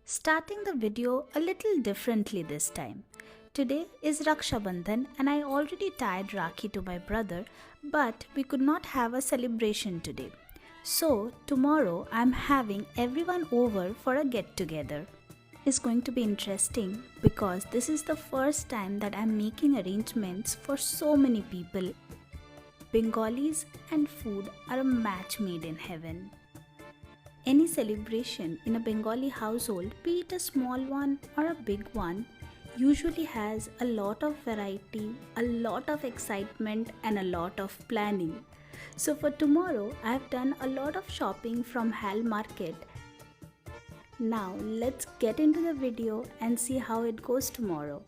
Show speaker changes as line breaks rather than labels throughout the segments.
Starting the video a little differently this time. Today is Raksha Bandhan and I already tied Rakhi to my brother, but we could not have a celebration today. So tomorrow I'm having everyone over for a get together. It's going to be interesting because this is the first time that I'm making arrangements for so many people. Bengalis and food are a match made in heaven. Any celebration in a Bengali household, be it a small one or a big one, usually has a lot of variety, a lot of excitement, and a lot of planning. So for tomorrow, I have done a lot of shopping from Hal Market. Now let's get into the video and see how it goes tomorrow.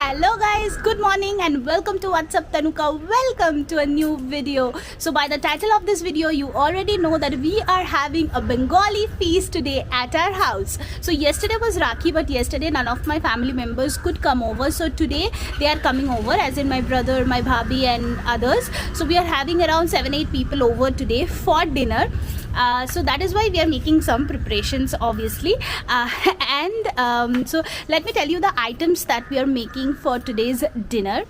Hello guys, good morning and welcome to What's Up Tanuka. Welcome to a new video. So by the title of this video, you already know that we are having a Bengali feast today at our house. So yesterday was Rakhi, but yesterday none of my family members could come over. So today they are coming over, as in my brother, my bhabhi and others. So we are having around 7-8 people over today for dinner. So that is why we are making some preparations obviously, so let me tell you the items that we are making for today's dinner.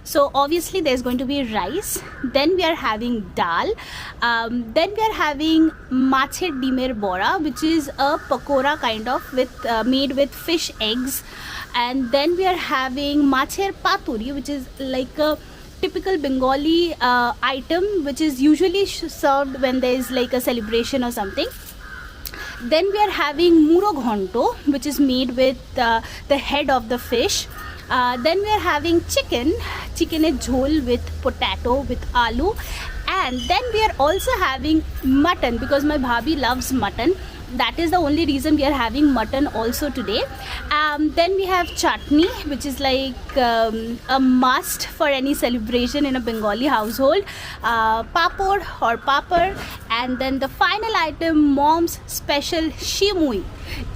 So obviously there's going to be rice, then we are having dal, then we are having macher dimer bora, which is a pakora kind of made with fish eggs, and then we are having macher paturi, which is like a typical Bengali item which is usually served when there is like a celebration or something. Then we are having muro ghonto, which is made with the head of the fish. Then we are having chicken jhol with potato with aloo, and then we are also having mutton because my bhabhi loves mutton. That is the only reason we are having mutton also today. Then we have chutney, which is like a must for any celebration in a Bengali household. Papad or papad, and then the final item, mom's special shimui.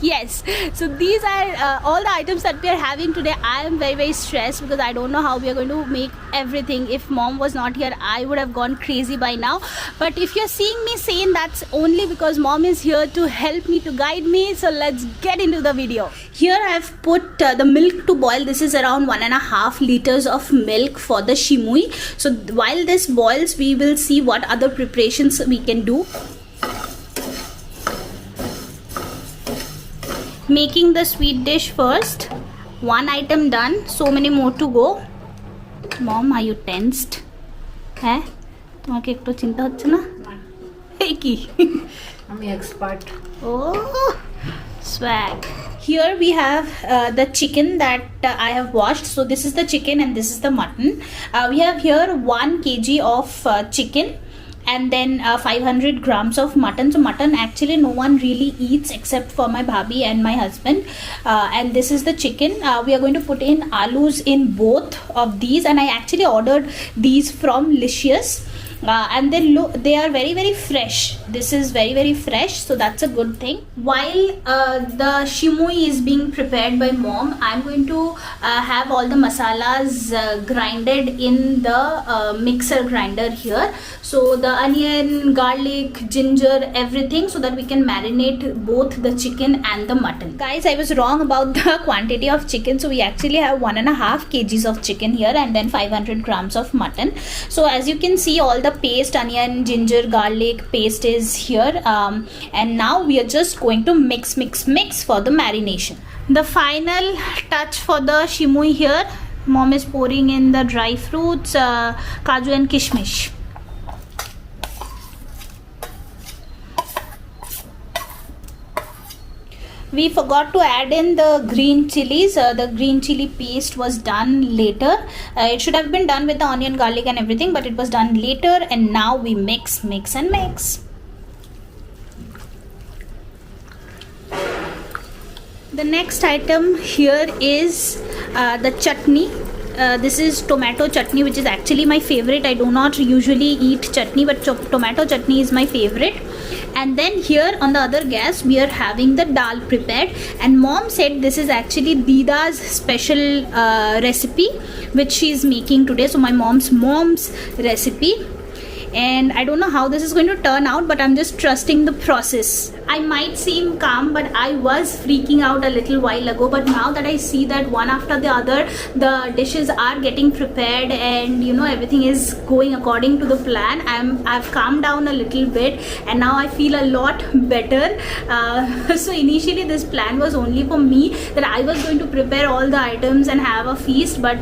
Yes, so these are all the items that we are having today. I am very stressed because I don't know how we are going to make everything. If mom was not here, I would have gone crazy by now. But if you're seeing me sane, that's only because mom is here to help me, to guide me. So let's get into the video. Here I've put the milk to boil. This is around 1.5 liters of milk for the shimui. So while this boils, we will see what other preparations we can do. Making the sweet dish first. One item done, so many more to go. Mom, are you tensed? হ্যাঁ তোমাকে একটু চিন্তা হচ্ছে না? এই কি
আমি expert.
Oh, swag. Here we have the chicken that I have washed. So this is the chicken and this is the mutton. We have here 1 kg of chicken, and then 500 grams of mutton. So mutton actually no one really eats except for my bhabhi and my husband. And this is the chicken. We are going to put in alus in both of these, and I actually ordered these from Licious. And then look, they are very fresh. This is very fresh, so that's a good thing. While the shimui is being prepared by mom, I'm going to have all the masalas grinded in the mixer grinder here. So the onion, garlic, ginger, everything, so that we can marinate both the chicken and the mutton. Guys, I was wrong about the quantity of chicken. So we actually have 1.5 kgs of chicken here, and then 500 grams of mutton. So as you can see, all the paste, onion, ginger, garlic paste is here, and now we are just going to mix for the marination. The final touch for the shimui here, mom is pouring in the dry fruits, kaju and kishmish. We forgot to add in the green chilies. The green chili paste was done later. It should have been done with the onion, garlic and everything, but it was done later, and now we mix and mix. The next item here is the chutney. This is tomato chutney, which is actually my favorite. I do not usually eat chutney, but tomato chutney is my favorite. And then here on the other gas, we are having the dal prepared, and mom said this is actually Dida's special recipe which she is making today. So my mom's recipe. and I don't know how this is going to turn out, but I'm just trusting the process. I might seem calm, but I was freaking out a little while ago, but now that I see that one after the other the dishes are getting prepared and you know everything is going according to the plan, I've calmed down a little bit and now I feel a lot better. So initially this plan was only for me, that I was going to prepare all the items and have a feast, but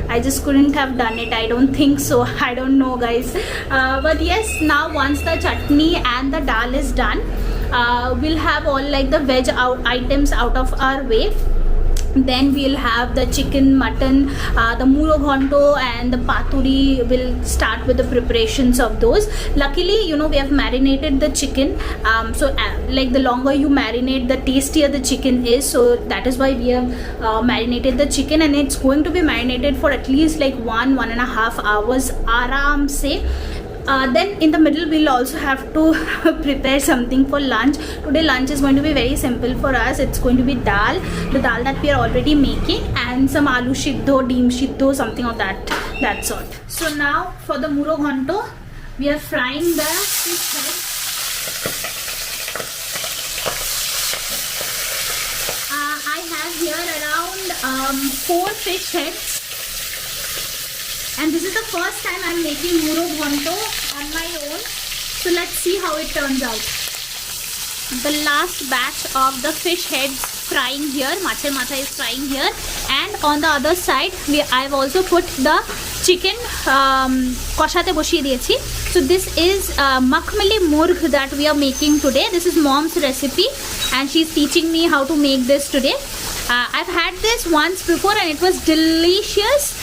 I just couldn't have done it. I don't think so. I don't know, guys. But yes, now once the chutney and the dal is done, we'll have all like the veg items out of our way. Then we'll have the chicken, mutton, the muro ghonto and the paturi. Will start with the preparations of those. Luckily, you know, we have marinated the chicken, so like the longer you marinate, the tastier the chicken is, so that is why we have marinated the chicken, and it's going to be marinated for at least like 1.5 hours aram se. Then in the middle we'll also have to prepare something for lunch. Today lunch is going to be very simple for us. It's going to be dal, the dal that we are already making, and some aloo shiddho, deem shiddho, something of that sort. So now for the muro ghonto, we are frying the fish head. I have here around 4 fish heads. And this is the first time I'm making muro ghonto on my own. So let's see how it turns out. The last batch of the fish heads frying here, machar matha is frying here, and on the other side I've also put the chicken koshate boshiye diyechi. So this is makhmali murg that we are making today. This is mom's recipe and she's teaching me how to make this today. I've had this once before and it was delicious.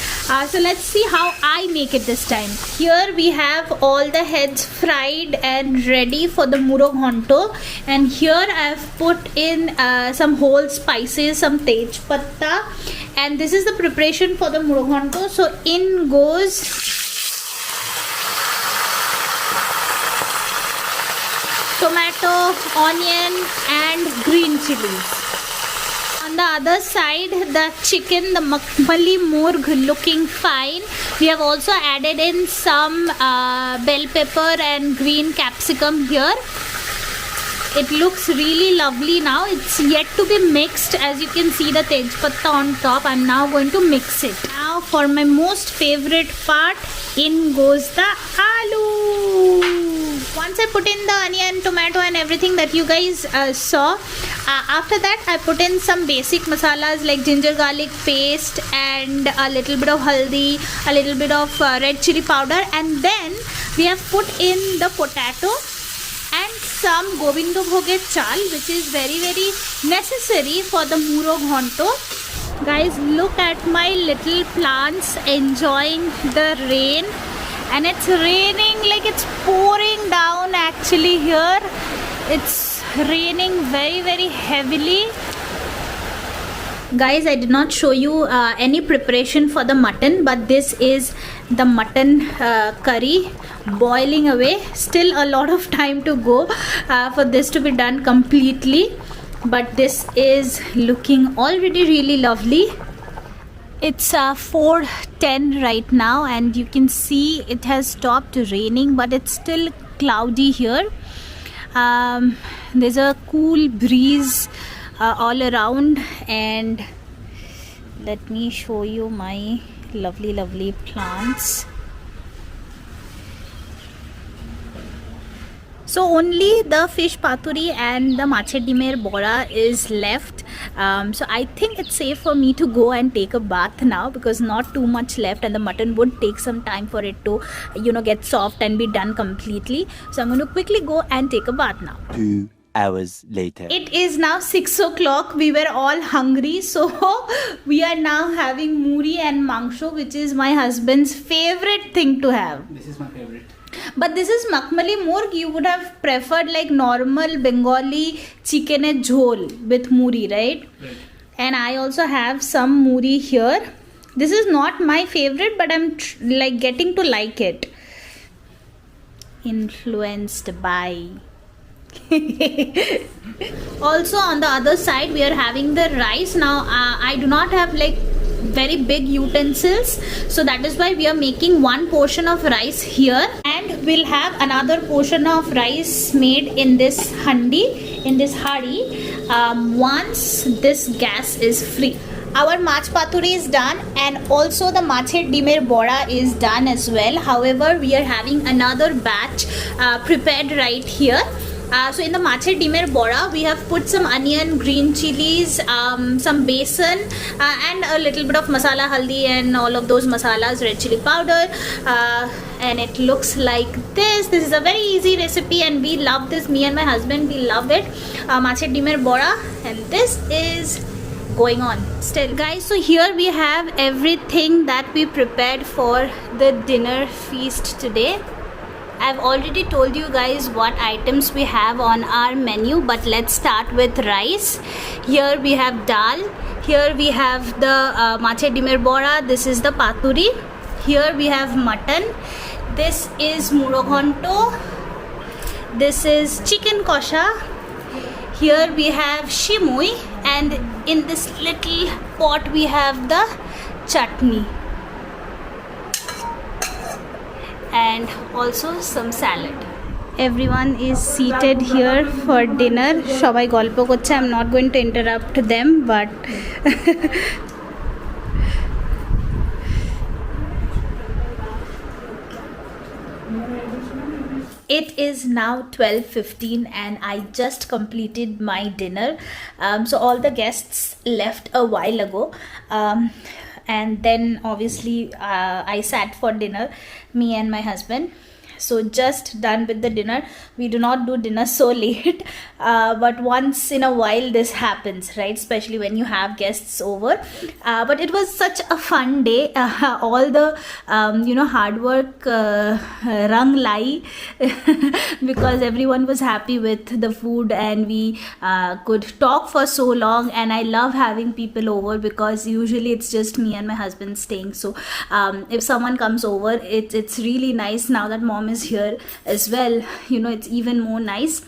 So let's see how I make it this time. Here we have all the heads fried and ready for the muro ghonto, and here I've put in some whole spices, some tej patta, and this is the preparation for the muro ghonto. So in goes tomato, onion and green chilies. On the other side, the chicken, the makhmali murg, looking fine. We have also added in some bell pepper and green capsicum here. It looks really lovely now. It's yet to be mixed. As you can see the tej patta on top. I'm now going to mix it. Now for my most favorite part, in goes the aloo. Once I put in the onion, tomato and everything that you guys saw, after that I put in some basic masalas like ginger garlic paste and a little bit of haldi, a little bit of red chili powder, and then we have put in the potato and some govindo bhoge chal, which is very necessary for the muro ghonto. Guys, look at my little plants enjoying the rain, and it's raining like it's pouring down actually here. It's raining very heavily. Guys, I did not show you any preparation for the mutton, but this is the mutton curry boiling away. Still a lot of time to go for this to be done completely, but this is looking already really lovely. It's 4:10 right now and you can see it has stopped raining, but it's still cloudy here. There's a cool breeze all around, and let me show you my lovely plants. So only the fish paturi and the mache dimer bora is left. So I think it's safe for me to go and take a bath now, because not too much left and the mutton would take some time for it to, you know, get soft and be done completely. So I'm going to quickly go and take a bath now.
2 hours later.
It is now 6 o'clock. We were all hungry, so we are now having muri and mangsho, which is my husband's favorite thing to have.
This is my favorite.
But this is makhmali murg. You would have preferred like normal Bengali chicken and jhol with muri, right?
Right.
And I also have some muri here. This is not my favorite, but I'm like getting to like it. Influenced by. Also on the other side we are having the rice. Now I do not have like very big utensils, so that is why we are making one portion of rice here, and we'll have another portion of rice made in this handi, in this hadi, once this gas is free. Our mach paturi is done, and also the macher dimer bora is done as well. However, we are having another batch prepared right here. So in the macher dimer bora, we have put some onion, green chilies, some besan, and a little bit of masala, haldi, and all of those masalas, red chili powder. And it looks like this. This is a very easy recipe, and we love this. Me and my husband, we love it. Macher dimer bora, and this is going on still, guys. So here we have everything that we prepared for the dinner feast today. I've already told you guys what items we have on our menu, but let's start with rice. Here we have dal. Here we have the macher dimer bora. This is the paturi. Here we have mutton. This is muroghonto. This is chicken kosha. Here we have shimui, and in this little pot we have the chutney and also some salad. Everyone is seated here for dinner. Shobai golpo korche. I'm not going to interrupt them, but it is now 12:15 and I just completed my dinner. So all the guests left a while ago, and then obviously I sat for dinner, me and my husband. So just done with the dinner. We do not do dinner so late, but once in a while this happens, right? Especially when you have guests over. But it was such a fun day. All the hard work rung lai because everyone was happy with the food, and we could talk for so long. And I love having people over because usually it's just me and my husband staying. So if someone comes over, it's really nice. Now that mom is here as well, it's even more nice.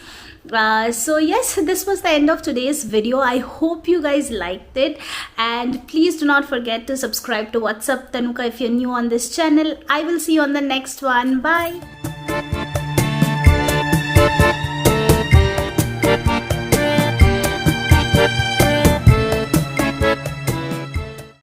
So yes, this was the end of today's video. I hope you guys liked it, and please do not forget to subscribe to What's Up Tanuka if you're new on this channel. I will see you on the next one. Bye.